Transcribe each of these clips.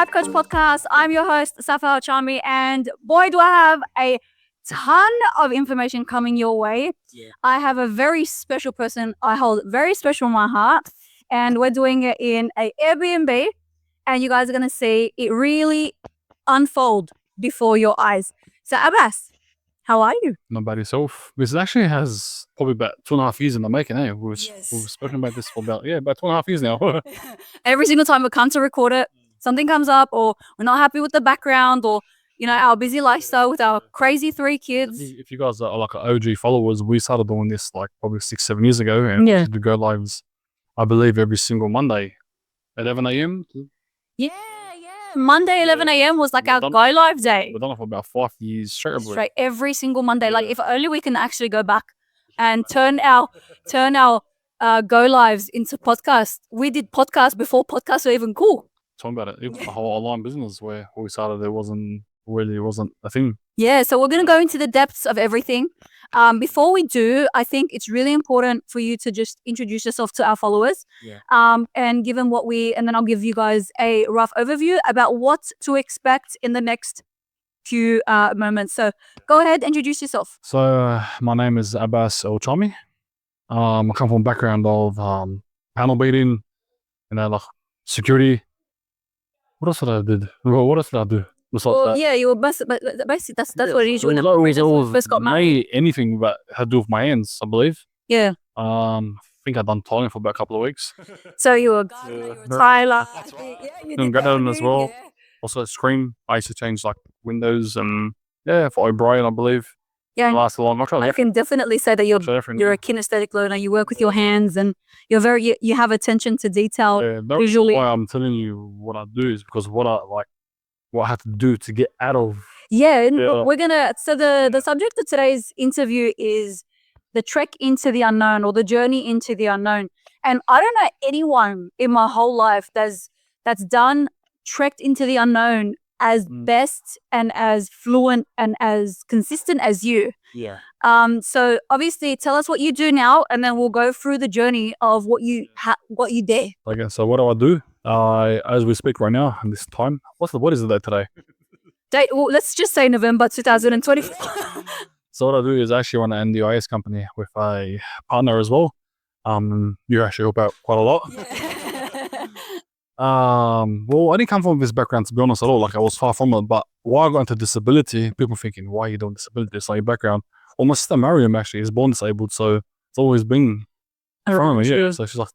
Life Coach Podcast. I'm your host, Safa Al Chami, and boy, do I have a ton of information coming your way. Yeah. I have a very special person I hold very special in my heart, and we're doing it in a Airbnb, and you guys are going to see it really unfold before your eyes. So Abbas, how are you? Not bad yourself. This actually has probably about 2.5 years in the making, eh? We've spoken about this for about 2.5 years now. Every single time we come to record it, something comes up, or we're not happy with the background, or our busy lifestyle with our crazy 3 kids. If you guys are like OG followers, we started doing this like probably 6-7 years ago, and Yeah. we do go lives, I believe, every single Monday, 11 a.m. Yeah. Monday 11 a.m. was like We've our done- go live day. We've done it for about 5 years straight. Straight every single Monday. Like Yeah. if only we can actually go back and turn our go lives into podcasts. We did podcasts before podcasts were even cool. Talking about it, even the whole online business where we started, there wasn't a thing. Yeah, so we're going to go into the depths of everything. Before we do, I think it's really important for you to just introduce yourself to our followers. Yeah. And give them and then I'll give you guys a rough overview about what to expect in the next few moments. So go ahead, introduce yourself. So my name is Abbas Al Chami. I come from a background of panel beating, like security. What else did I do? What else did I do? Well, yeah, you were basically that's what it is. So not really first got married. anything but had to do with my hands, I believe. Yeah. I think I've done tiling for about a couple of weeks. So you were a gardener, you were a tiler. Yeah, you And did gardening as well. yeah. Also screen. I used to change like windows and for O'Brien, I believe. Yeah, Last a long time. I can definitely say that you're a kinesthetic learner. You work with your hands, and you have attention to detail. That's visually. why I'm telling you what I do is because what I have to do to get out of. Yeah, and we're gonna. So the subject of today's interview is the trek into the unknown, or the journey into the unknown. And I don't know anyone in my whole life that's trekked into the unknown as best and as fluent and as consistent as you. Yeah. So obviously, tell us what you do now, and then we'll go through the journey of what you did. Okay, so what do? As we speak right now, and this time, what is the date today? Well, let's just say November 2024. So what I do is actually run an NDIS company with a partner as well. You actually help out quite a lot. Well, I didn't come from this background, to be honest, at all. Like I was far from it. But why I got into disability, people thinking, why are you doing disability? It's like your background. Well, my sister Mariam actually is born disabled, so it's always been from me. Yeah, so she's like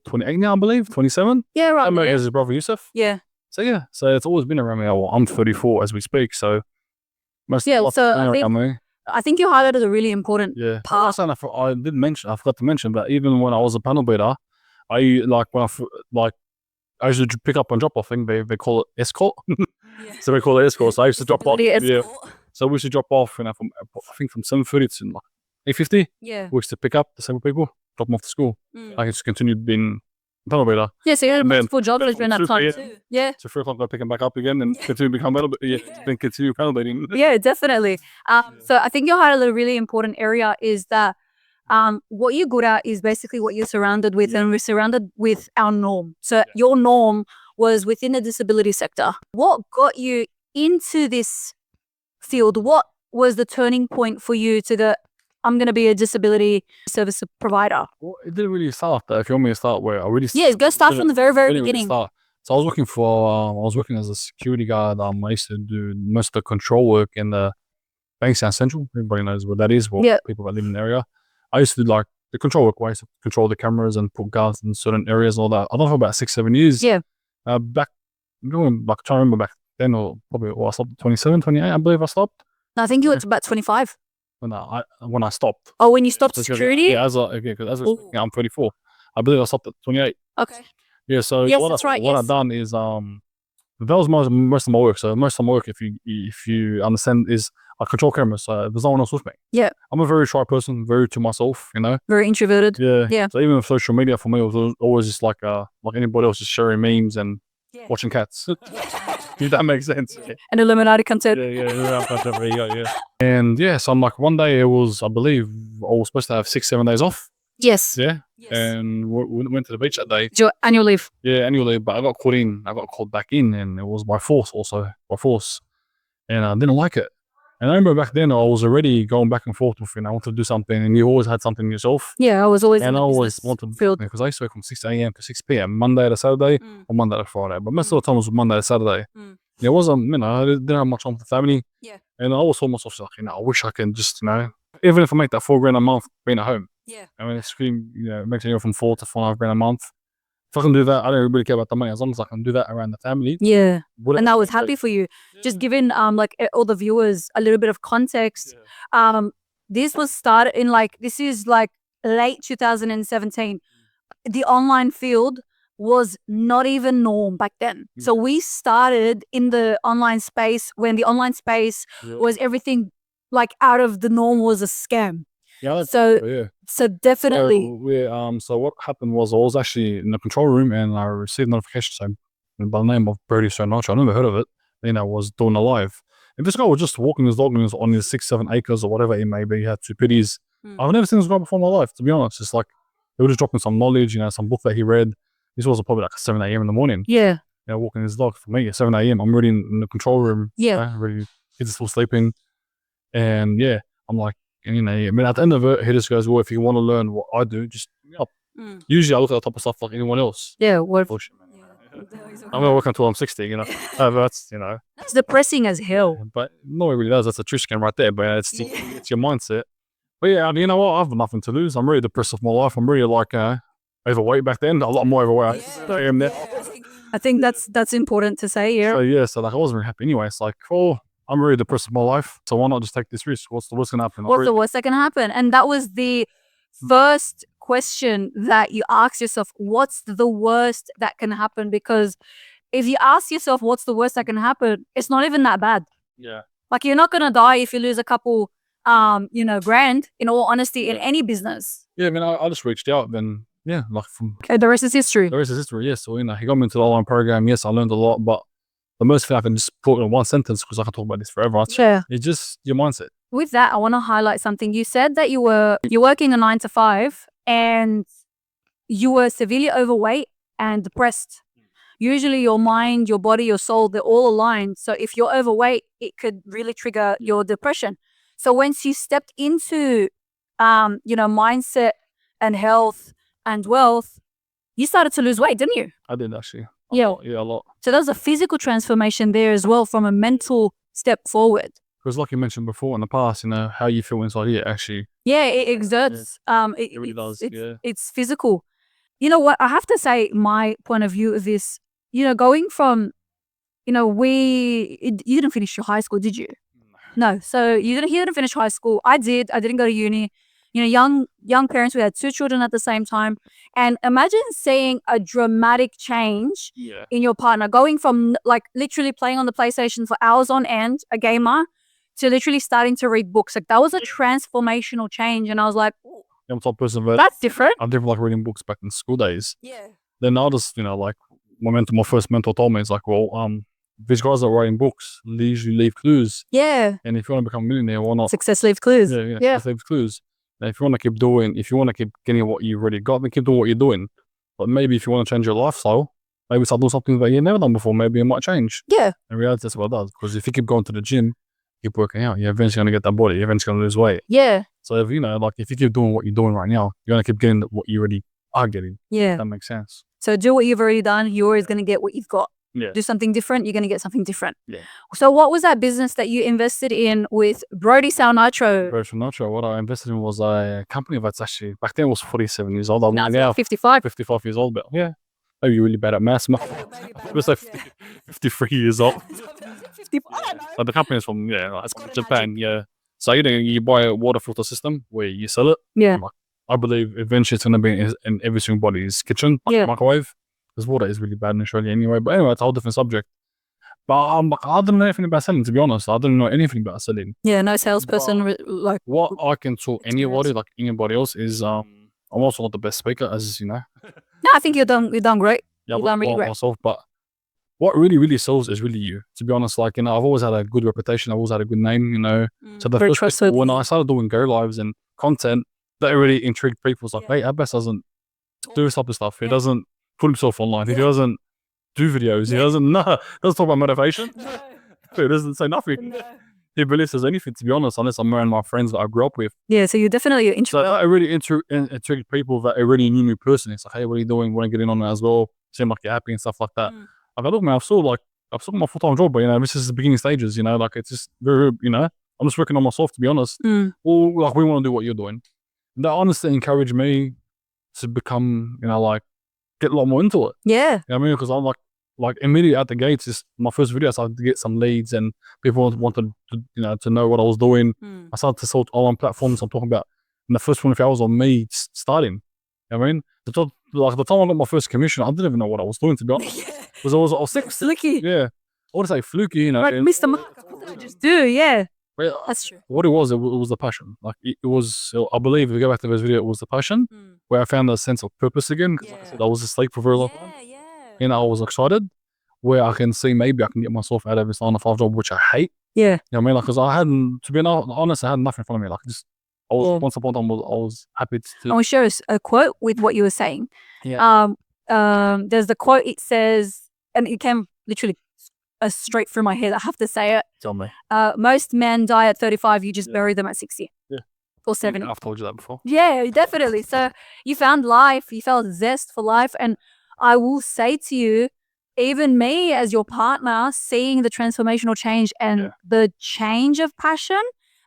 28 now, I believe, 27. Yeah, right. I'm as his brother Yusuf. Yeah. So yeah, so it's always been around me. Well, I'm 34 as we speak, so most I think you highlighted a really important part. I forgot to mention, but even when I was a panel beater, I used to pick up and drop off thing. They call it escort. So they call it escort. So I used to drop off. Yeah. So we used to drop off, from I think from 7:30 to like 8:50. Yeah. We used to pick up disabled people, drop them off to school. I just continued being a panel beater. Yeah, so you had multiple jobs during that time too. Yeah. So 3 o'clock I pick them back up again and continue to become then continue panel beating. Yeah, definitely. So I think you highlighted a really important area is that what you're good at is basically what you're surrounded with, and we're surrounded with our norm. So your norm was within the disability sector. What got you into this field? What was the turning point for you to go, I'm going to be a disability service provider? Well, it didn't really start there. If you want me to start where I really go start from the very, very beginning. So I was working as a security guard. I used to do most of the control work in the Bankstown Central. Everybody knows what that is. People that live in the area. I used to do like the control work, where I used to control the cameras and put guards in certain areas and all that. I done for about 6-7 years. Yeah. I'm trying to remember back then, or probably I stopped at 27, 28, I believe I stopped. No, I think you were about 25. When I stopped. Oh, when you stopped security? Yeah, because I'm 24. I believe I stopped at 28. Okay. Yeah, so what I've done is that was most of my work. So most of my work, if you understand, is I control cameras. So there's no one else with me. Yeah. I'm a very shy person, very to myself, Very introverted. Yeah. So even with social media, for me, it was always just like anybody else, just sharing memes and watching cats. If that makes sense. An Illuminati concept. Yeah. And so I'm like, one day I believe I was supposed to have 6-7 days off. Yes. Yeah. And we went to the beach that day. Your annual leave. Yeah, annually, but I got called back in, and it was by force and I didn't like it. And I remember back then I was already going back and forth with, I wanted to do something, and you always had something yourself. Yeah, I was always and in I the always business wanted field. because I used to work from 6 a.m. to 6 p.m. Monday to Saturday or Monday to Friday, but most of the time it was Monday to Saturday. It wasn't, I didn't have much time with the family. Yeah. And I always told myself, like, I wish I can just, even if I make that $4,000 a month being at home. Yeah. I mean, it makes anywhere from $4,000 to $4,500 a month. If I can do that, I don't really care about the money as long as I can do that around the family. Yeah. And I was happy for you. Just giving like all the viewers a little bit of context. This was started in this is late 2017. The online field was not even norm back then. So we started in the online space when the online space was everything out of the norm, was a scam. Yeah. So definitely. So what happened was I was actually in the control room and I received notifications by the name of Birdie Sonacho. I never heard of it. Then I was doing a live. And this guy was just walking his dog on his 6-7 acres or whatever it may be. He had 2 pitties. I've never seen this guy before in my life, to be honest. It's like he was just dropping some knowledge, some book that he read. This was probably 7 a.m. in the morning. Yeah. Walking his dog. For me at 7 a.m. I'm already in the control room. Yeah. Ready. Kids are still sleeping. And I'm like, and, I mean, at the end of it, he just goes, well, if you want to learn what I do, just hit me up. Usually I look at the type of stuff like anyone else. Yeah, what? Bullshit, man. I'm going to work until I'm 60, that's, That's depressing as hell. But no, it really does. That's a true scam right there, but it's your mindset. But yeah, you know what? I've nothing to lose. I'm really depressed with my life. I'm really overweight back then. A lot more overweight I am now. I think that's important to say, yeah. So I wasn't very happy anyway. It's like, I'm really depressed with my life, so why not just take this risk? What's the worst gonna happen? What's the worst that can happen? And that was the first question that you asked yourself, what's the worst that can happen? Because if you ask yourself what's the worst that can happen, it's not even that bad. Yeah. You're not gonna die if you lose a couple grand, in all honesty, in any business. Yeah, I mean, I just reached out and the rest is history. The rest is history, yes. So, he got me into the online program. Yes, I learned a lot, but the most thing I can just put in one sentence, because I can talk about this forever. Sure. It's just your mindset. With that, I want to highlight something. You said that you're working a 9 to 5 and you were severely overweight and depressed. Usually your mind, your body, your soul, they're all aligned. So if you're overweight, it could really trigger your depression. So once you stepped into, mindset and health and wealth, you started to lose weight, didn't you? I did, actually. Yeah. Yeah, a lot. So there's a physical transformation there as well from a mental step forward. Because like you mentioned before in the past, how you feel inside here, actually. Yeah, it exerts. It really does, It's physical. You know what? I have to say my point of view of this, going from, you didn't finish your high school, did you? No. So you didn't finish high school. I did. I didn't go to uni. Young parents, we had 2 children at the same time. And imagine seeing a dramatic change in your partner, going from literally playing on the PlayStation for hours on end, a gamer, to literally starting to read books. That was a transformational change. And I was like, I'm the type of person that that's different. I didn't like reading books back in school days. Yeah. Then I just, my first mentor told me, it's like, well, these guys are writing books, they usually leave clues. Yeah. And if you want to become a millionaire, why not? Success leaves clues. Yeah. Success leaves clues. And if you want to keep getting what you've already got, then keep doing what you're doing. But maybe if you want to change your lifestyle, maybe start doing something that you've never done before. Maybe it might change. Yeah. In reality, that's what it does. Because if you keep going to the gym, keep working out, you're eventually going to get that body. You're eventually going to lose weight. Yeah. So if you keep doing what you're doing right now, you're going to keep getting what you already are getting. Yeah. That makes sense. So do what you've already done. You're always going to get what you've got. Yeah. Do something different, you're going to get something different. Yeah. So what was that business that you invested in with Brody Sal Nitro? Brody Sal Nitro, what I invested in was a company that's actually, back then was 47 years old. I'm now 55 years old, but yeah. Maybe you're really bad at maths. It was like 53 years old. 55. But the company is from, Japan, yeah. So you buy a water filter system where you sell it. Yeah. I believe eventually it's going to be in every single body's kitchen, microwave. Because water is really bad in Australia anyway. But anyway, it's a whole different subject. But I don't know anything about selling, to be honest. I don't know anything about selling. Yeah, no salesperson. What I can tell anybody else is I'm also not the best speaker, as you know. No, I think you've done great. Yeah, you've done really great. Myself, but what really sells is really you. To be honest, I've always had a good reputation. I've always had a good name, So when I started doing go lives and content, that really intrigued people. It's like, hey, Abbas doesn't do this type of stuff. He doesn't put himself online. He doesn't do videos. He doesn't talk about motivation. He doesn't say nothing. He barely says anything, to be honest, unless I'm around my friends that I grew up with. Yeah, so you're definitely an introvert. So that really intrigued people that already knew me personally. It's like, hey, what are you doing? Want to get in on it as well? Seem like you're happy and stuff like that. I've look, man, I've still my full-time job, but this is the beginning stages, like it's just very, I'm just working on myself, to be honest. Or like, we want to do what you're doing. And that honestly encouraged me to become, get a lot more into it. Yeah. You know what I mean? Because I'm like immediately at the gates, just my first video, I started to get some leads and people wanted to know what I was doing. I started to sort online platforms. I'm talking about in the first 24 hours on me starting. You know what I mean? The time I got my first commission, I didn't even know what I was doing, to be honest. Because I was sick. Fluky. Yeah. I want to say fluky, Like Mr. Mark, what did I just do? Yeah. Well, that's true. What it was the passion. Like it was, I believe, if you go back to this video, it was the passion where I found a sense of purpose again. Because like I said, I was asleep for a very long time. I was excited where I can see maybe I can get myself out of this 9-to-5 job, which I hate. Yeah. You know what I mean? Like, because I hadn't, to be honest, I had nothing in front of me. Like, once upon a time, I was happy to. I want to share a quote with what you were saying. Yeah. There's the quote, it says, and it came literally straight through my head, I have to say it. Tell me. Most men die at 35, you just bury them at 60. Yeah. Or 70. I've told you that before. Yeah, definitely. So you found life, you felt zest for life. And I will say to you, even me as your partner, seeing the transformational change and the change of passion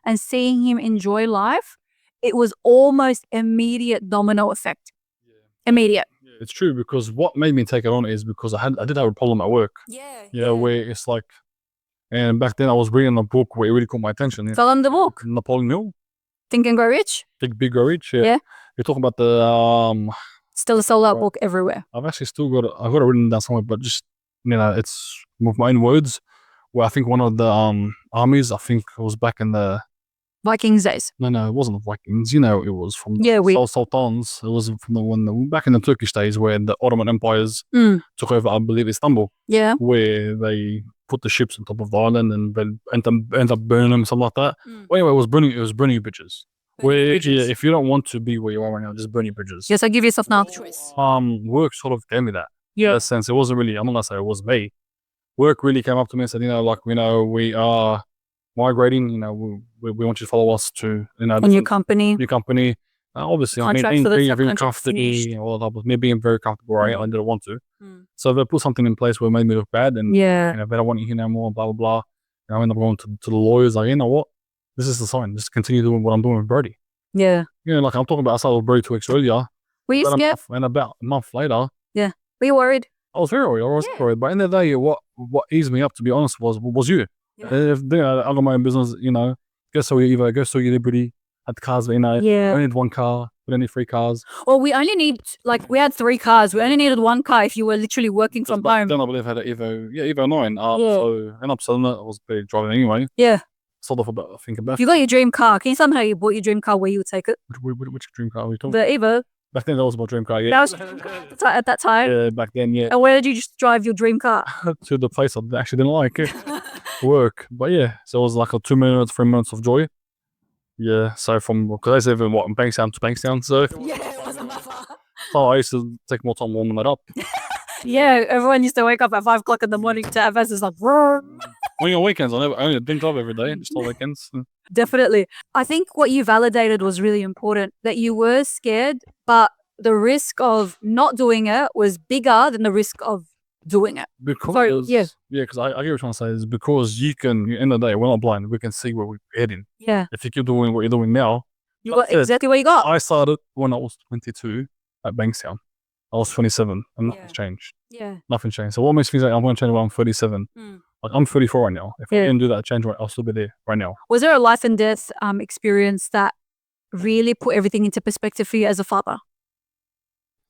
and seeing him enjoy life, it was almost immediate domino effect. Immediate. It's true, because what made me take it on is because I did have a problem at work. Where it's like, and back then I was reading a book where it really caught my attention. Fell on the book. Napoleon Hill. Think and Grow Rich. Think Big Grow Rich. Yeah. You're talking about the still a sold out book everywhere. I've actually still got I've got it written down somewhere, but just it's with my own words. Where I think one of the armies, I think it was back in the Vikings days. No, it wasn't the Vikings. It was from the Sultans. It was from back in the Turkish days where the Ottoman empires took over, I believe, Istanbul. Yeah. Where they put the ships on top of the island and then end up burning them, something like that. Well, anyway, it was burning bridges. If you don't want to be where you are right now, just burn your bridges. Yes, I give yourself now the choice. Work sort of gave me that. Yeah. In that sense, it wasn't really, I'm not gonna say it was me. Work really came up to me and said, we are migrating, we want you to follow us to, a new company. Obviously, I mean, being comfortable, all that was me being very comfortable, right? I didn't want to. So they put something in place where it made me look bad and, they don't want you here no more, blah, blah, blah. I ended up going to the lawyers, like, you know what? This is the sign. Just continue doing what I'm doing with Brody. Yeah. Like I'm talking about, I started with Brody 2 weeks earlier. Were you scared? And about a month later. Yeah. Were you worried? I was very worried. I was worried. But in the end of the day, what eased me up, to be honest, was you. Yeah. If I got my own business, go sell your Evo, go sell your Liberty, had the cars, I only need one car, we don't need 3 cars. Well, we only need, we had 3 cars. We only needed 1 car if you were literally working from home. Then I believe I had an Evo 9. So I ended up selling it. I was barely driving anyway. Yeah. Sold off about, I think about. If you got your dream car, can you tell me how you bought your dream car, where you would take it? Which dream car are we talking? The Evo. Back then, that was my dream car, yeah. That was your dream car at that time? Yeah, back then, yeah. And where did you just drive your dream car? To the place I actually didn't like. Work. But yeah, so it was like a 2 minutes, 3 minutes of joy. Yeah, so because I live in Bankstown to Bankstown, so. Yeah, it wasn't that far. So I used to take more time warming that up. Yeah, everyone used to wake up at 5 o'clock in the morning to Abbas is like, on your weekends, I didn't drive every day, just on weekends. Definitely. I think what you validated was really important, that you were scared, but the risk of not doing it was bigger than the risk of doing it. Because I get what you're trying to say, is because you can, in the day, we're not blind, we can see where we're heading. Yeah. If you keep doing what you're doing now. You got exactly what you got. I started when I was 22 at Bankstown. I was 27 and nothing's changed. Yeah. Nothing changed. So what makes me say I'm going to change when I'm 37? Like I'm 34 right now. If I didn't do that change, I'll still be there right now. Was there a life and death experience that really put everything into perspective for you as a father?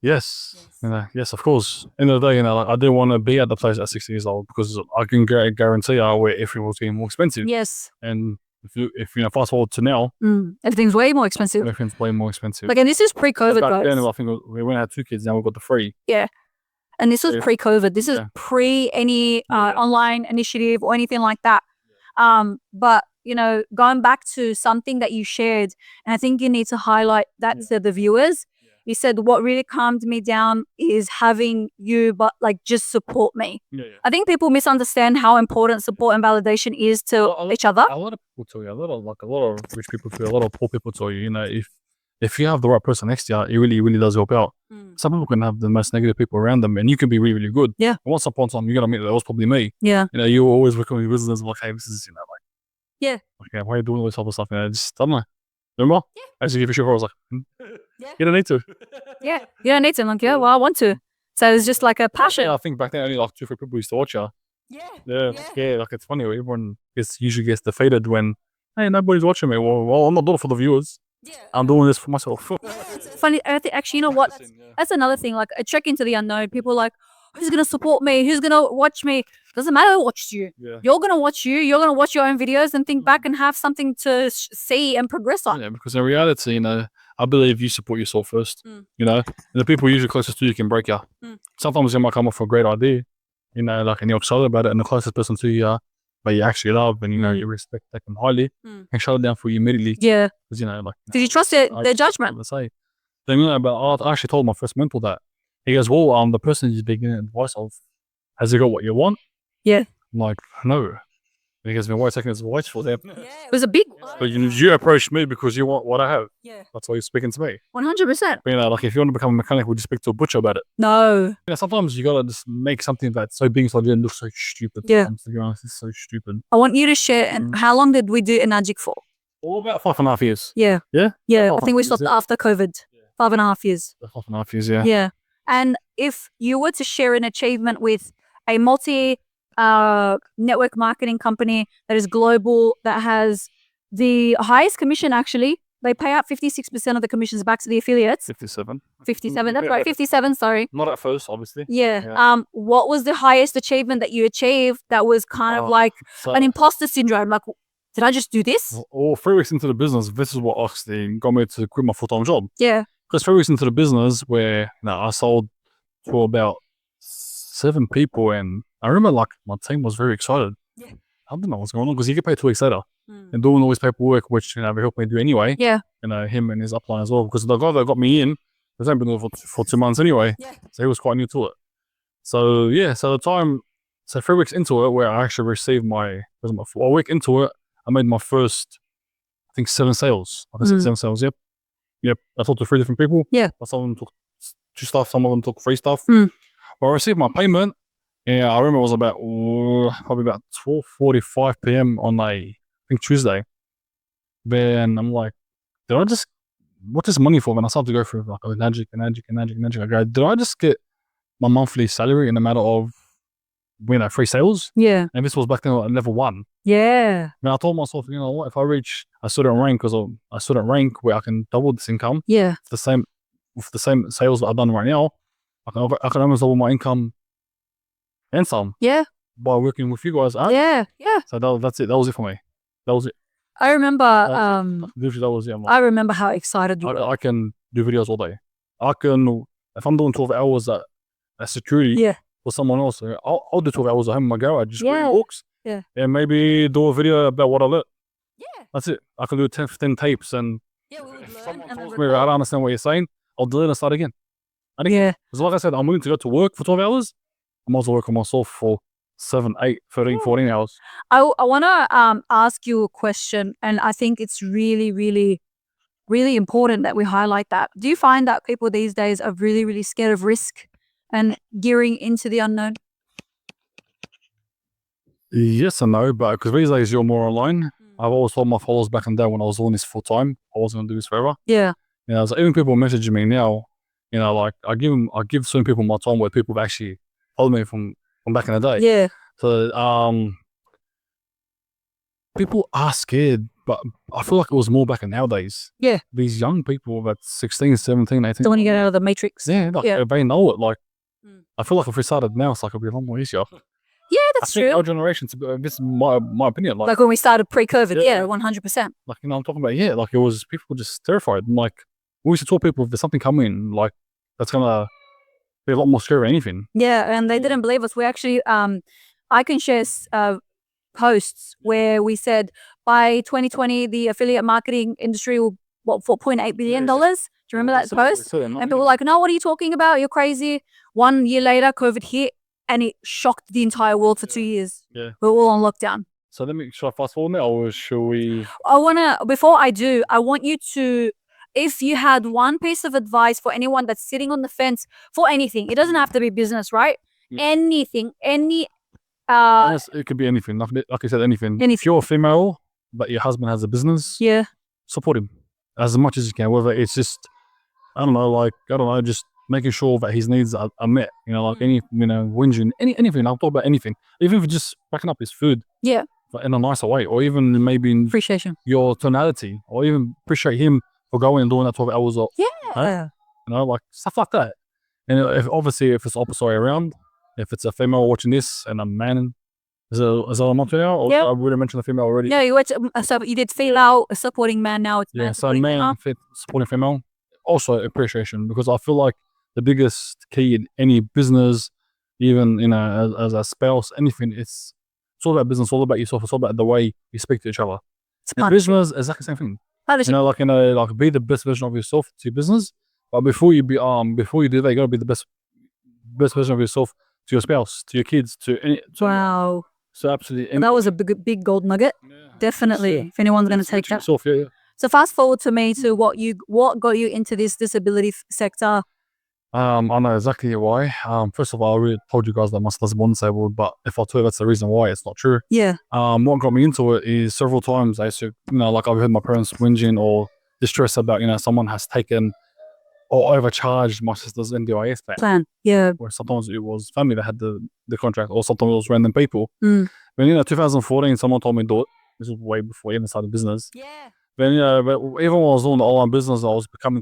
Yes. Yes, of course. End of the day, I didn't want to be at the place at 60 years old because I can guarantee where everything was getting more expensive. Yes. And if fast forward to now, everything's way more expensive. Everything's way more expensive. And this is pre-COVID, back guys. then, I think we went and had 2 kids. Now we've got the 3. Yeah. And this was pre-COVID. This is pre any online initiative or anything like that. But going back to something that you shared, and I think you need to highlight that to the viewers. You said what really calmed me down is having you, but like just support me. I think people misunderstand how important support and validation is to each other. A lot of people tell you, a lot of rich people tell you, a lot of poor people tell you, if you have the right person next to you, it really, really does help out. Some people can have the most negative people around them, and you can be really, really good. Yeah. And once upon a time, you're gonna meet that was probably me. Yeah. You were always working with business like, hey, this is, Yeah. Okay, why are you doing all this other stuff? Just don't know. Remember? Yeah. I used to give a shit for. I was like, Yeah. You don't need to. Yeah. You don't need to. I'm like, yeah, well, I want to. So it's just like a passion. Yeah, I think back then only like 2 or 3 people used to watch you. Yeah. Like it's funny. Everyone usually gets defeated when, hey, nobody's watching me. Well, I'm not doing it for the viewers. Yeah. I'm doing this for myself. It's funny. Actually, you know what? That's another thing. Like a trek into the unknown. People are like, who's gonna support me? Who's gonna watch me? Doesn't matter who watched you. Yeah. You're gonna watch you. You're gonna watch your own videos and think back and have something to see and progress on. Yeah, because in reality, I believe you support yourself first. And the people usually closest to you can break you. Sometimes you might come off a great idea, and you're excited about it, and the closest person to you, but you actually love and you respect them highly, and shut it down for you immediately. Yeah. Because did you trust their judgment? Let's say, but I actually told my first mentor that. He goes, well, the person you're getting advice of, has he got what you want? Yeah. I'm like, no. He goes, why are you taking his advice for them? Yeah, it was a big one. But you approached me because you want what I have. Yeah. That's why you're speaking to me. 100%. But like if you want to become a mechanic, would you speak to a butcher about it? No. Sometimes you gotta just make something that's so big so it looks so stupid. Yeah. To be honest, it's so stupid. I want you to share, and how long did we do Enagic for? Oh, about 5.5 years. Yeah. Yeah? Yeah, I think we stopped after COVID. 5.5 years. 5.5 years, yeah. Yeah. And if you were to share an achievement with a network marketing company that is global, that has the highest commission, actually, they pay out 56% of the commissions back to the affiliates. 57. 57, that's right, 57, sorry. Not at first, obviously. Yeah. What was the highest achievement that you achieved that was kind of like an imposter syndrome? Like, did I just do this? Or 3 weeks into the business, this is what actually got me to quit my full-time job. Yeah. Because 3 weeks into the business where I sold to about 7 people, and I remember like my team was very excited. Yeah. I don't know what's going on because you get paid 2 weeks later and doing all this paperwork, which they helped me do anyway. Yeah. Him and his upline as well, because the guy that got me in has only been doing it for 2 months anyway. Yeah. So he was quite new to it. So 3 weeks into it, where I actually received a week into it, I made my first, I think 7 sales. 7 sales. Yep. I talked to 3 different people. Yeah. Some of them took 2 stuff, some of them took 3 stuff. But I received my payment. Yeah, I remember it was about probably about 12:45 p.m. on I think Tuesday. Then I'm like, what's this money for? When I started to go through like Enagic, I go, did I just get my monthly salary in a matter of 3 sales? Yeah. And this was back then at level 1. Yeah. And I told myself, you know what, if I reach a certain rank, because I certain rank where I can double this income. Yeah. With the same sales that I've done right now, I can almost double my income and some. Yeah. By working with you guys. Yeah. Yeah. So that's it. That was it for me. That was it. I remember. Literally, that was it. I remember how excited you were. I can do videos all day. If I'm doing 12 hours at security for someone else, I'll do 12 hours at home in my garage, just reading books. Yeah. And maybe do a video about what I learned. Yeah. That's it. I can do 10 tapes, and we would if learn someone and tells then me I don't understand what you're saying, I'll delete and start again. Yeah. Because like I said, I'm willing to go to work for 12 hours. I might as well work on myself for 7, 8, 13, 14 hours. I want to ask you a question, and I think it's really, really, really important that we highlight that. Do you find that people these days are really, really scared of risk and gearing into the unknown? Yes and no, but because these days you're more online. I've always told my followers back in the day when I was doing this full time, I wasn't going to do this forever. Yeah. So even people messaging me now, like I give certain people my time where people have actually followed me from back in the day. Yeah. So people are scared, but I feel like it was more back in nowadays. Yeah. These young people that 16, 17, 18. Don't want to get out of the matrix. Yeah, they know it. Like I feel like if we started now, it's like it'll be a lot more easier. Yeah, that's true. Our generation, this is my opinion. Like when we started pre-COVID, 100%. Like, I'm talking about, like it was, people were just terrified. And like, we used to tell people if there's something coming, like, that's going to be a lot more scary than anything. Yeah, and they didn't believe us. We actually, I can share posts where we said by 2020 the affiliate marketing industry will $4.8 billion. Do you remember that post? And people were like, no, what are you talking about? You're crazy. 1 year later, COVID hit and it shocked the entire world for 2 years. Yeah. We're all on lockdown. So should I fast forward now or should we? Before I do, I want you to, if you had one piece of advice for anyone that's sitting on the fence for anything, it doesn't have to be business, right? Yeah. Anything, it could be anything. Like I said, anything. If you're a female, but your husband has a business, support him as much as you can. Whether it's just, just making sure that his needs are met. Whinging, anything. I'll talk about anything. Even if it's just packing up his food. Yeah. But in a nicer way, or even maybe appreciation, your tonality, or even appreciate him for going and doing that 12 hours. Stuff like that. And if it's the opposite way around, if it's a female watching this and a man, is that a month now? Or I would have mentioned the female already. Yeah, you did female, a supporting man. Now it's man. So man supporting female. Also appreciation, because I feel like the biggest key in any business, even as a spouse, anything, it's all about business, all about yourself. It's all about the way you speak to each other. In business, exactly the same thing. Be the best version of yourself to your business. But before you do that, you gotta be the best version of yourself to your spouse, to your kids, wow. So absolutely. That was a big gold nugget. Yeah. Definitely. Yeah. If anyone's gonna take that. Yourself, So fast forward to me to what got you into this disability sector. I know exactly why. First of all, I already told you guys that my son's born disabled, but if I tell you that's the reason why, it's not true. Yeah. What got me into it is several times I used to, I've heard my parents whinging or distress about, someone has taken or overcharged my sister's NDIS plan. Yeah. Where sometimes it was family that had the contract, or sometimes it was random people. Mm. When 2014, someone told me do it. This was way before I even started business. Yeah. Then but even when I was doing the online business, I was becoming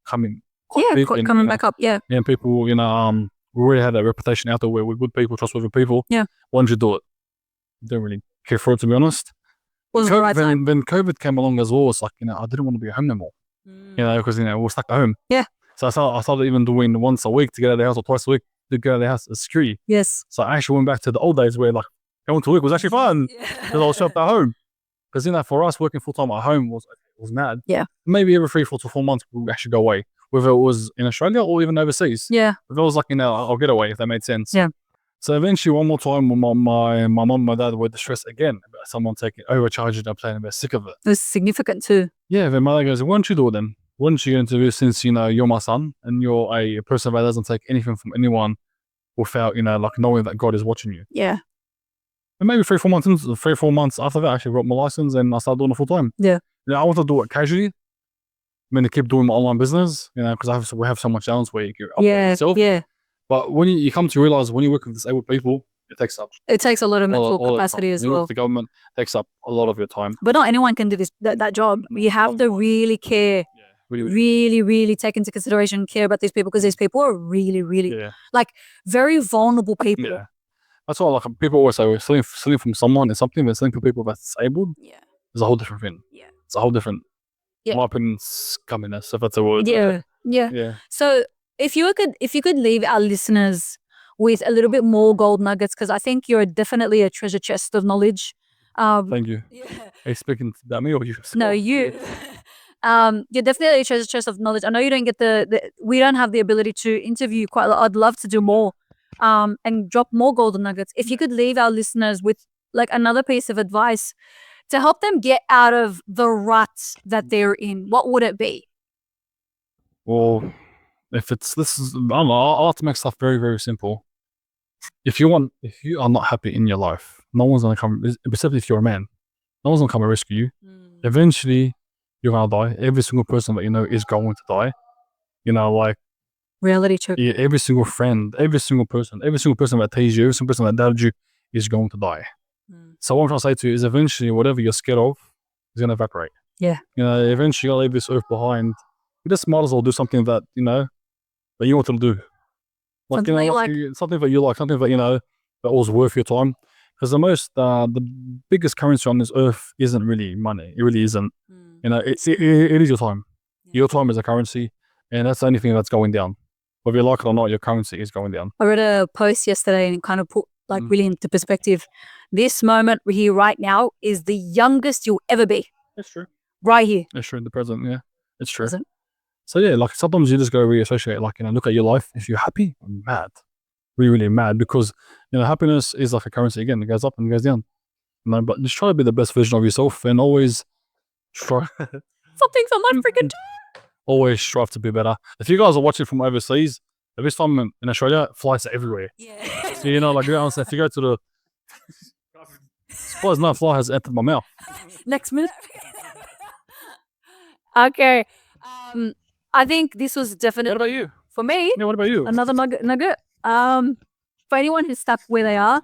coming back up. Yeah. And people, we already had a reputation out there where we're good people, trustworthy people. Yeah. Why don't you do it? Don't really care for it, to be honest. When COVID came along as well, it's like, I didn't want to be at home no more. Because we were stuck at home. Yeah. So I started even doing once a week to get out of the house, or twice a week to get out of the house as security. Yes. So I actually went back to the old days where going to work was actually fun, because I was shopped at home. Because for us, working full time at home was mad. Yeah. Maybe every 3 to 4 months we would actually go away, whether it was in Australia or even overseas. Yeah. If it was I'll get away, if that made sense. Yeah. So eventually, one more time, when my mom and my dad were distressed again about someone overcharging their plan, and they're sick of it. It was significant too. Yeah. Then my dad goes, "Why don't you do it then? Why don't you get into this, since you're my son and you're a person that doesn't take anything from anyone without knowing that God is watching you." Yeah. And maybe 3 or 4 months after that, I actually wrote my license and I started doing it full time. Yeah. I want to do it casually. To keep doing my online business, because we have so much challenge where you can upgrade yourself. Yeah. But when you come to realize, when you work with disabled people, it takes a lot of mental capacity as well. The government takes up a lot of your time. But not anyone can do that job. You have to really care. Yeah. Really take into consideration, care about these people, because these people are really very vulnerable people. Yeah. That's why people always say stealing from someone is something, but stealing from people that's disabled is a whole different thing. Yeah. It's a whole different, my opinion, scumminess, if that's a word. Yeah. So if you could leave our listeners with a little bit more gold nuggets, because I think you're definitely a treasure chest of knowledge. Thank you. Yeah. Are you speaking about me or you? No, you. You're definitely a treasure chest of knowledge. I know you don't get we don't have the ability to interview quite a lot. I'd love to do more, and drop more golden nuggets. If you could leave our listeners with another piece of advice to help them get out of the rut that they're in, what would it be? Well, I like to make stuff very, very simple. If you are not happy in your life, no one's gonna come, especially if you're a man, no one's gonna come and rescue you. Eventually, you're gonna die. Every single person that you know is going to die. Reality check. Yeah, every single friend, every single person that teased you, every single person that doubted you is going to die. So what I'm trying to say to you is, eventually, whatever you're scared of is gonna evaporate. Yeah. Eventually you'll leave this earth behind. You just might as well do something that that you want to do. Something that you like. Something that you like, something that that was worth your time. Because the biggest currency on this earth isn't really money. It really isn't. It is your time. Yeah. Your time is a currency, and that's the only thing that's going down. Whether you like it or not, your currency is going down. I read a post yesterday and it kind of like really into perspective. This moment here right now is the youngest you'll ever be. That's true. Right here. That's true. In the present, yeah, it's true. Present. So yeah, like sometimes you just go reassociate, like, look at your life. If you're happy, mad, really, really mad, because happiness is like a currency. Again, it goes up and goes down. But just try to be the best version of yourself, and always try. Something's on my freaking. Always strive to be better. If you guys are watching from overseas, if it's time in Australia, flights are everywhere. Yeah. So like if you go to the, suppose no fly has entered my mouth. Next minute. Okay. I think this was definitely. What about you? For me. Yeah. What about you? Another nugget. For anyone who's stuck where they are,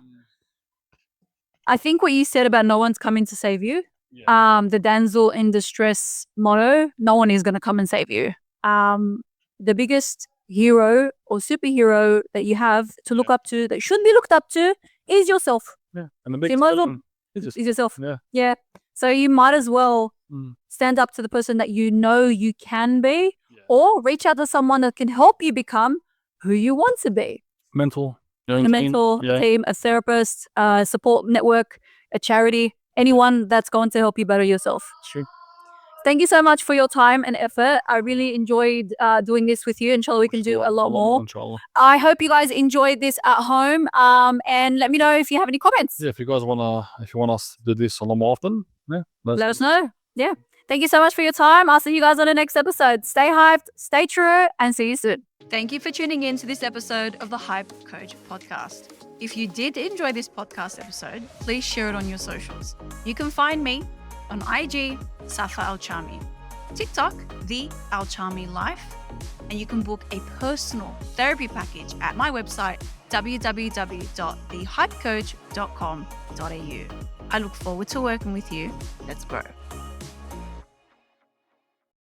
I think what you said about no one's coming to save you. Yeah. The damsel in distress motto, no one is going to come and save you. The biggest hero or superhero that you have to look up to, that should be looked up to, is yourself. Yeah. And the biggest is yourself. Yeah. Yeah. So you might as well stand up to the person that you know you can be, or reach out to someone that can help you become who you want to be. A mentor team, a therapist, a support network, a charity, anyone that's going to help you better yourself. Sure. Thank you so much for your time and effort. I really enjoyed doing this with you. Inshallah, we can do a lot more. I hope you guys enjoyed this at home. And let me know if you have any comments. Yeah, if you guys if you want us to do this a lot more often, let us know. Yeah. Thank you so much for your time. I'll see you guys on the next episode. Stay hyped, stay true, and see you soon. Thank you for tuning in to this episode of the Hype Coach podcast. If you did enjoy this podcast episode, please share it on your socials. You can find me on IG, Safa Al Chami, TikTok, The Al Chami Life, and you can book a personal therapy package at my website, www.thehypecoach.com.au. I look forward to working with you. Let's grow.